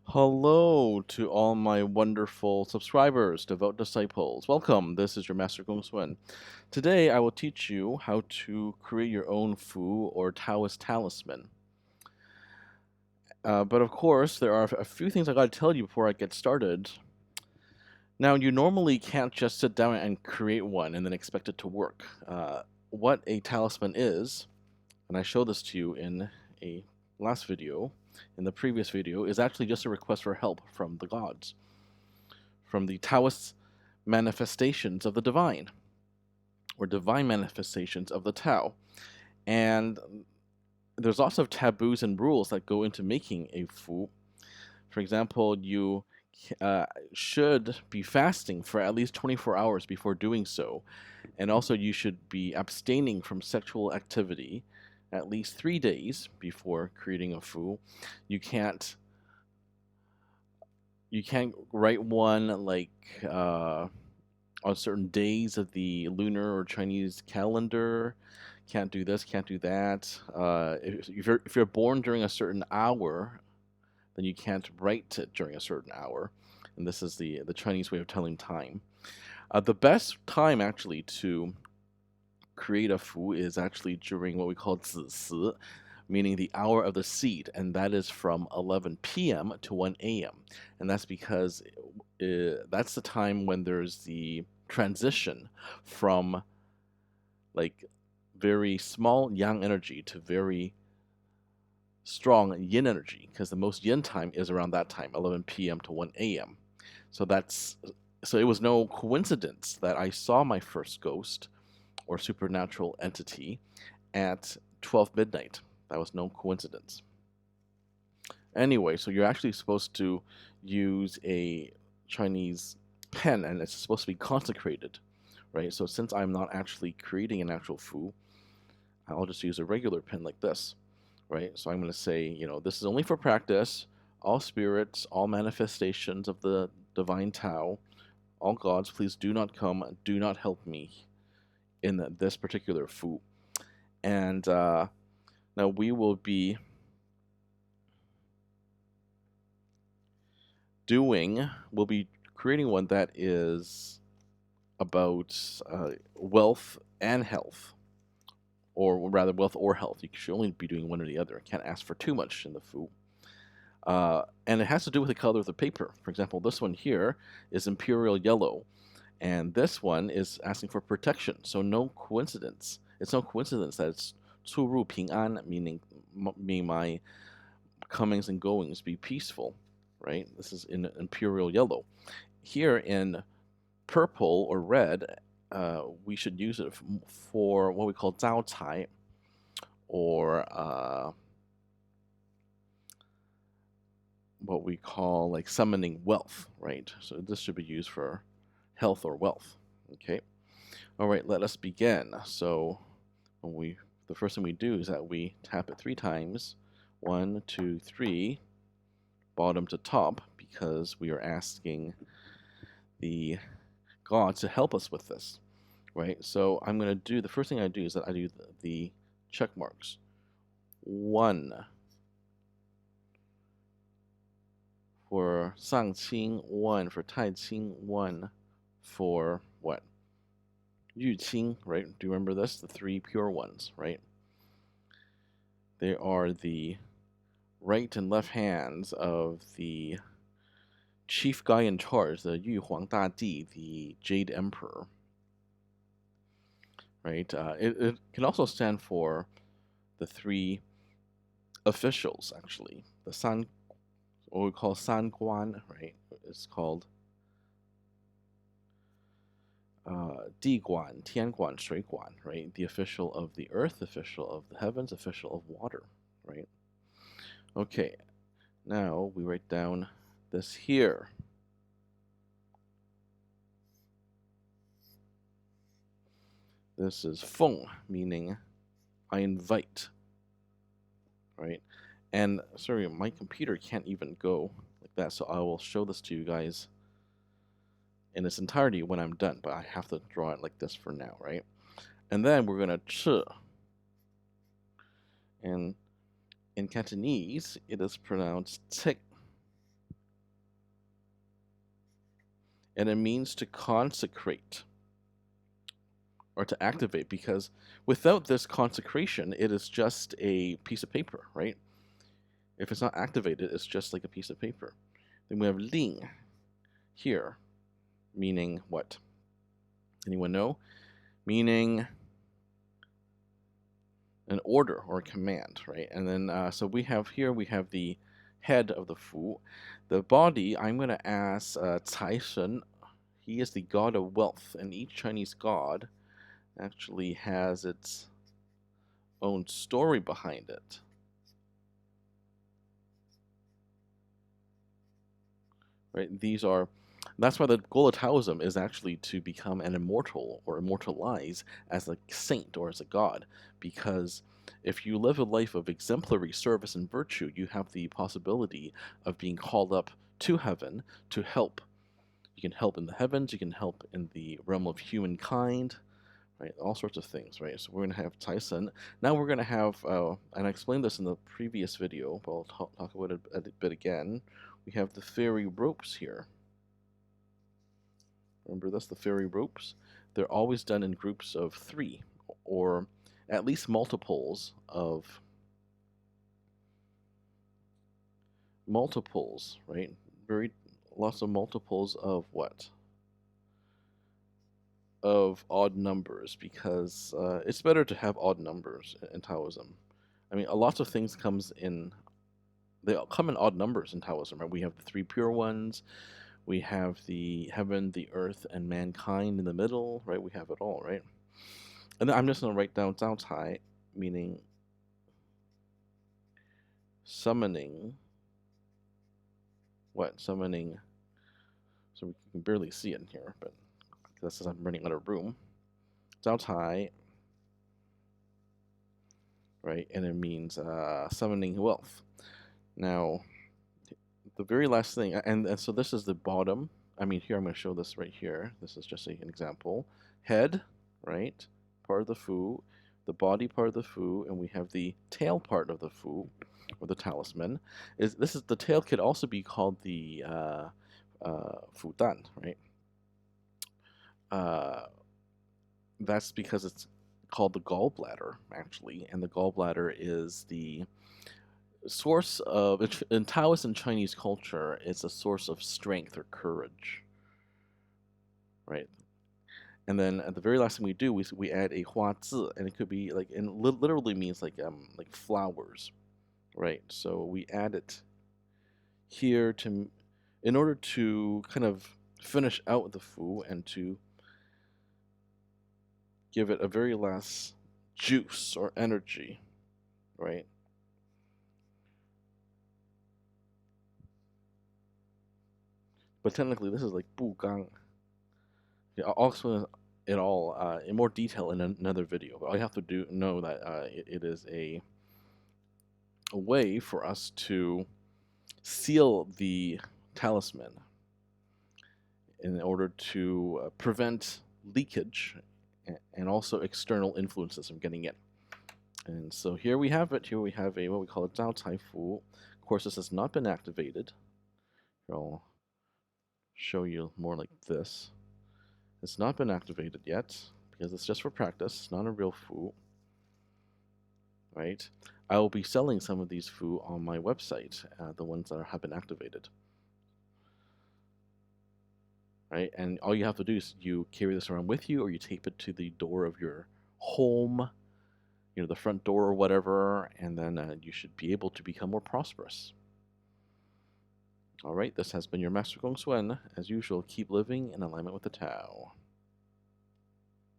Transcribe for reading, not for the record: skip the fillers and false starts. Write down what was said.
Hello to all my wonderful subscribers, devout disciples. Welcome. This is your Master GongSun. Today I will teach you how to create your own Fu or Taoist talisman. But of course, there are a few things I gotta tell you before I get started. Now, you normally can't just sit down and create one and then expect it to work. What a talisman is, and I showed this to you in a last video, in the previous video, is actually just a request for help from the gods, from the Taoist manifestations of the divine, or divine manifestations of the Tao. And there's lots of taboos and rules that go into making a Fu. For example, you should be fasting for at least 24 hours before doing so. And also, you should be abstaining from sexual activity at least 3 days before creating a Fu. You can't write one like on certain days of the lunar or Chinese calendar. Can't do this, can't do that. If you're born during a certain hour, then you can't write it during a certain hour. And this is the Chinese way of telling time. The best time actually to create a Fu is actually during what we call 子时, meaning the hour of the seed, and that is from 11 p.m. to 1 a.m. And that's because that's the time when there's the transition from like very small yang energy to very strong yin energy, because the most yin time is around that time, 11 p.m. to 1 a.m. So it was no coincidence that I saw my first ghost or supernatural entity at 12 midnight. That was no coincidence. Anyway, so you're actually supposed to use a Chinese pen, and it's supposed to be consecrated, right? So since I'm not actually creating an actual Fu, I'll just use a regular pen like this, right? So I'm going to say, this is only for practice. All spirits, all manifestations of the divine Tao, all gods, please do not come, do not help me in this particular Fu. And now we will be creating one that is about wealth and health, or rather wealth or health. You should only be doing one or the other. Can't ask for too much in the Fu. And it has to do with the color of the paper. For example, this one here is imperial yellow, and this one is asking for protection. So no coincidence. It's no coincidence that it's 出入平安, meaning my comings and goings be peaceful, right? This is in imperial yellow. Here in purple or red, we should use it for what we call 招财, or what we call like summoning wealth, right? So this should be used for health or wealth. Okay. All right, let us begin. So the first thing we do is that we tap it 3 times. 1, 2, 3, bottom to top, because we are asking the God to help us with this, right? So I'm going to do, the first thing I do is that I do the check marks. 1 for Sangqing, 1 for Taiqing, 1 for what? Yuqing, right? Do you remember this? The 3 pure ones, right? They are the right and left hands of the chief guy in charge, the Yu Huang Da Di, the Jade Emperor. Right? It can also stand for the 3 officials, actually. The San, what we call San Guan, right? It's called Di Guan, Tian Guan, Shui Guan, right? The official of the earth, official of the heavens, official of water, right? Okay, now we write down this here. This is Feng, meaning I invite, right? And sorry, my computer can't even go like that, so I will show this to you guys in its entirety when I'm done, but I have to draw it like this for now, right? And then we're gonna ch. And in Cantonese, it is pronounced tik. and it means to consecrate or to activate, because without this consecration, it is just a piece of paper, right? If it's not activated, it's just like a piece of paper. Then we have Ling here, meaning what? Anyone know? Meaning an order or a command, right? And then, so we have here, we have the head of the Fu. The body, I'm going to ask Cai Shen. He is the god of wealth, and each Chinese god actually has its own story behind it. Right? That's why the goal of Taoism is actually to become an immortal or immortalize as a saint or as a god, because if you live a life of exemplary service and virtue, you have the possibility of being called up to heaven to help. You can help in the heavens, you can help in the realm of humankind, right? All sorts of things, right? So we're going to have Tyson. Now we're going to have, and I explained this in the previous video, but I'll talk about it a bit again. We have the fairy ropes here. Remember this, the fairy ropes? They're always done in groups of 3, or at least multiples, right? Lots of multiples of what? Of odd numbers, because it's better to have odd numbers in Taoism. I mean, lots of things they all come in odd numbers in Taoism, right? We have the 3 pure ones, we have the heaven, the earth, and mankind in the middle, right? We have it all, right? And then I'm just going to write down Zhao Cai, meaning summoning. What? Summoning. So we can barely see it in here, but that's because I'm running out of room. Zhao Cai, right? And it means summoning wealth. Now, the very last thing, and so this is the bottom. I mean, here I'm going to show this right here. This is just an example. Head, right? Part of the Fu, the body part of the Fu, and we have the tail part of the Fu, or the talisman. The tail could also be called the Fu Dan, right? That's because it's called the gallbladder, actually, and the gallbladder is the source of, in Taoist and Chinese culture, it's a source of strength or courage, right? And then at the very last thing we do, we add a hua zi, and it could be like, and literally means like flowers, right? So we add it here in order to kind of finish out the Fu and to give it a very last juice or energy, right? But technically, this is like Bu Gang. Yeah, I'll explain it all in more detail in another video. But all you have to know that it is a way for us to seal the talisman in order to prevent leakage and also external influences from getting in. And so here we have it. Here we have what we call a Zhao Cai Fu. Of course, this has not been activated. I'll show you more like this. It's not been activated yet because it's just for practice. It's not a real Fu, right? I will be selling some of these Fu on my website, the ones that have been activated, right? And all you have to do is you carry this around with you, or you tape it to the door of your home, the front door or whatever, and then you should be able to become more prosperous. All right, this has been your Master GongSun. As usual, keep living in alignment with the Tao.